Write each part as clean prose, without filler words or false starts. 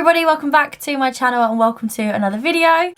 everybody, welcome back to my channel and welcome to another video.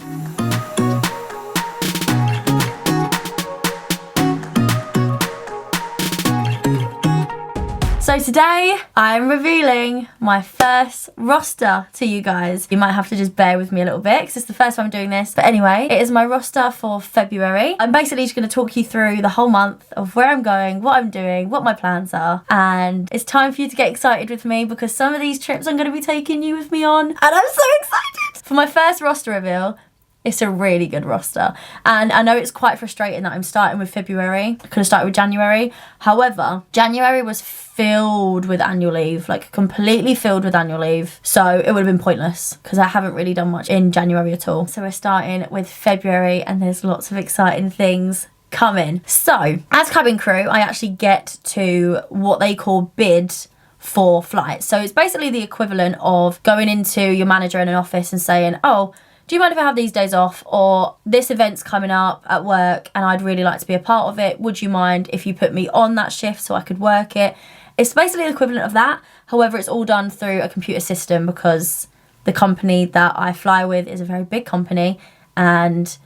So today I'm revealing my first roster to you guys. You might have to just bear with me a little bit because it's the first time I'm doing this. But anyway, it is my roster for February. I'm basically just going to talk you through the whole month of where I'm going, what I'm doing, what my plans are. And it's time for you to get excited with me because some of these trips I'm going to be taking you with me on. And I'm so excited! For my first roster reveal, it's a really good roster. And I know it's quite frustrating that I'm starting with February. I could have started with January. However, January was filled with annual leave, like completely filled with annual leave. So it would have been pointless because I haven't really done much in January at all. So we're starting with February and there's lots of exciting things coming. So as cabin crew, I actually get to what they call bid for flights. So it's basically the equivalent of going into your manager in an office and saying, oh, do you mind if I have these days off? Or this event's coming up at work and I'd really like to be a part of it. Would you mind if you put me on that shift so I could work it? It's basically the equivalent of that. However, it's all done through a computer system because the company that I fly with is a very big company. And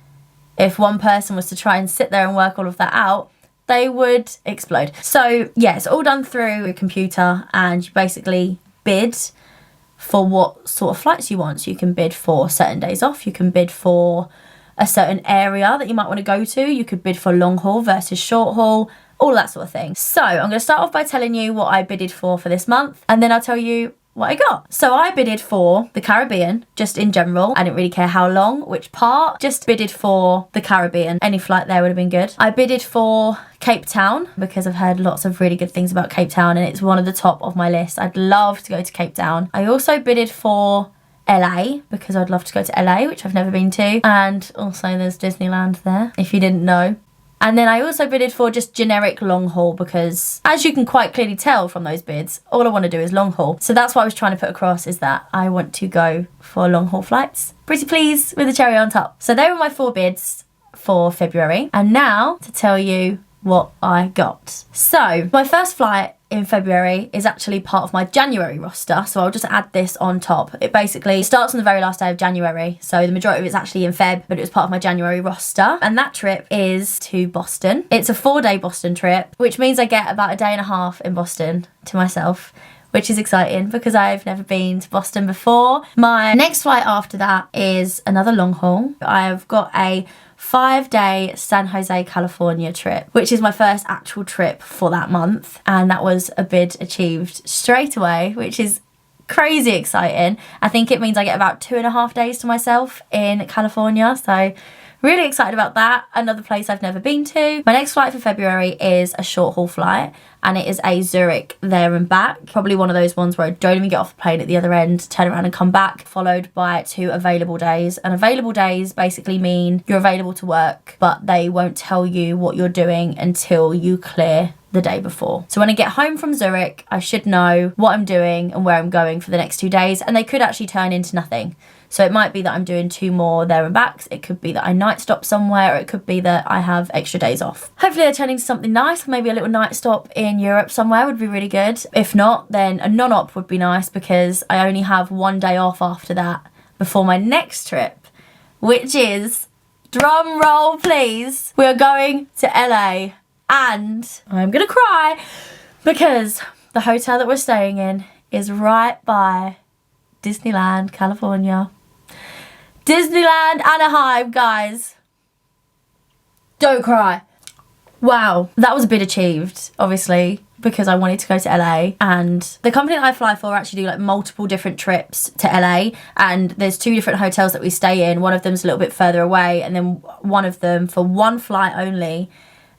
if one person was to try and sit there and work all of that out, they would explode. So yeah, it's all done through a computer and you basically bid for what sort of flights you want. So you can bid for certain days off, you can bid for a certain area that you might want to go to, you could bid for long haul versus short haul, all that sort of thing. So I'm going to start off by telling you what I bidded for this month, and then I'll tell you what I got. So I bidded for the Caribbean, just in general. I didn't really care how long, which part, just bidded for the Caribbean. Any flight there would have been good. I bidded for Cape Town because I've heard lots of really good things about Cape Town and it's one of the top of my list. I'd love to go to Cape Town. I also bidded for LA because I'd love to go to LA, which I've never been to. And also there's Disneyland there, if you didn't know. And then I also bidded for just generic long haul because, as you can quite clearly tell from those bids, all I want to do is long haul. So that's what I was trying to put across, is that I want to go for long haul flights. Pretty pleased with the cherry on top. So they were my 4 bids for February. And now to tell you what I got. So my first flight in February is actually part of my January roster, so I'll just add this on top. It basically starts on the very last day of January, so the majority of it's actually in Feb, but it was part of my January roster, and that trip is to Boston. It's a 4-day Boston trip, which means I get about a day and a half in Boston to myself, which is exciting because I've never been to Boston before. My next flight after that is another long haul. I've got a 5-day San Jose, California trip, which is my first actual trip for that month. And that was a bid achieved straight away, which is crazy exciting. I think it means I get about 2.5 days to myself in California. So really excited about that. Another place I've never been to. My next flight for February is a short haul flight and it is a Zurich there and back. Probably one of those ones where I don't even get off the plane at the other end, turn around and come back, followed by 2 available days. And available days basically mean you're available to work, but they won't tell you what you're doing until you clear the day before. So when I get home from Zurich, I should know what I'm doing and where I'm going for the next 2 days, and they could actually turn into nothing. So it might be that I'm doing 2 more there and backs. It could be that I night stop somewhere, or it could be that I have extra days off. Hopefully they're turning into something nice. Maybe a little night stop in Europe somewhere would be really good. If not, then a non-op would be nice because I only have 1 day off after that before my next trip, which is, drum roll please, we are going to LA. And I'm gonna cry because the hotel that we're staying in is right by Disneyland, California. Disneyland Anaheim, guys. Don't cry. Wow, that was a bid achieved, obviously, because I wanted to go to LA, and the company that I fly for actually do like multiple different trips to LA, and there's 2 different hotels that we stay in. One of them's a little bit further away, and then one of them, for 1 flight only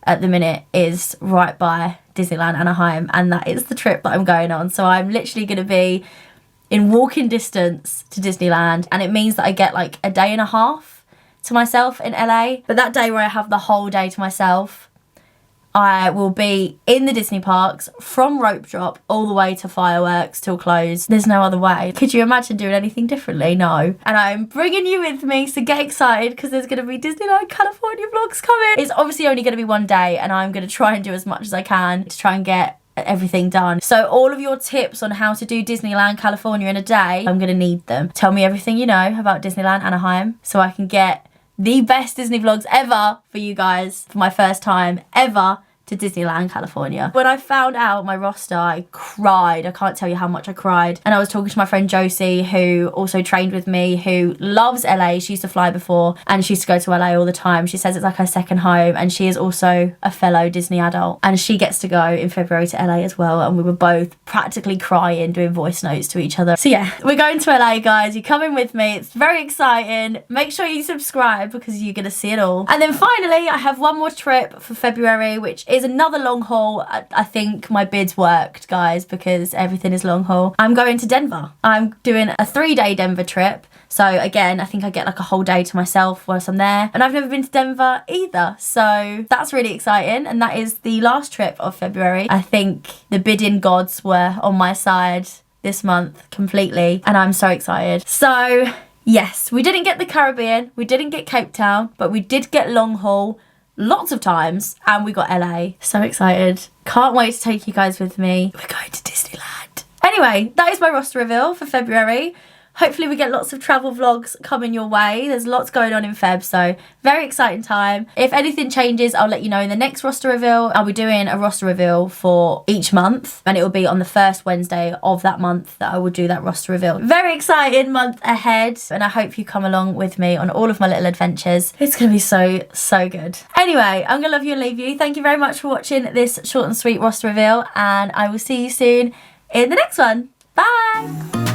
at the minute, is right by Disneyland Anaheim, and that is the trip that I'm going on. So I'm literally going to be in walking distance to Disneyland, and it means that I get like a day and a half to myself in LA. But that day where I have the whole day to myself, I will be in the Disney parks from rope drop all the way to fireworks till close. There's no other way. Could you imagine doing anything differently? No. And I'm bringing you with me, so get excited because there's going to be Disneyland California vlogs coming. It's obviously only going to be 1 day, and I'm going to try and do as much as I can to try and get everything done. So all of your tips on how to do Disneyland California in a day, I'm gonna need them. Tell me everything you know about Disneyland Anaheim so I can get the best Disney vlogs ever for you guys for my first time ever to Disneyland California. When I found out my roster, I cried. I can't tell you how much I cried. And I was talking to my friend Josie, who also trained with me, who loves LA. She used to fly before and she used to go to LA all the time. She says it's like her second home, and she is also a fellow Disney adult, and she gets to go in February to LA as well. And we were both practically crying, doing voice notes to each other. So yeah, we're going to LA, guys. You're coming with me. It's very exciting. Make sure you subscribe because you're gonna see it all. And then finally, I have one more trip for February, which is another long haul. I think my bids worked, guys, because everything is long haul. I'm going to Denver. I'm doing a 3-day Denver trip. So again, I think I get like a whole day to myself whilst I'm there. And I've never been to Denver either. So that's really exciting. And that is the last trip of February. I think the bidding gods were on my side this month completely. And I'm so excited. So yes, we didn't get the Caribbean. We didn't get Cape Town, but we did get long haul lots of times, and we got LA. So excited. Can't wait to take you guys with me. We're going to Disneyland. Anyway, that is my roster reveal for February. Hopefully we get lots of travel vlogs coming your way. There's lots going on in Feb, so very exciting time. If anything changes, I'll let you know in the next roster reveal. I'll be doing a roster reveal for each month, and it will be on the first Wednesday of that month that I will do that roster reveal. Very exciting month ahead, and I hope you come along with me on all of my little adventures. It's gonna be so good. Anyway, I'm gonna love you and leave you. Thank you very much for watching this short and sweet roster reveal, and I will see you soon in the next one. Bye.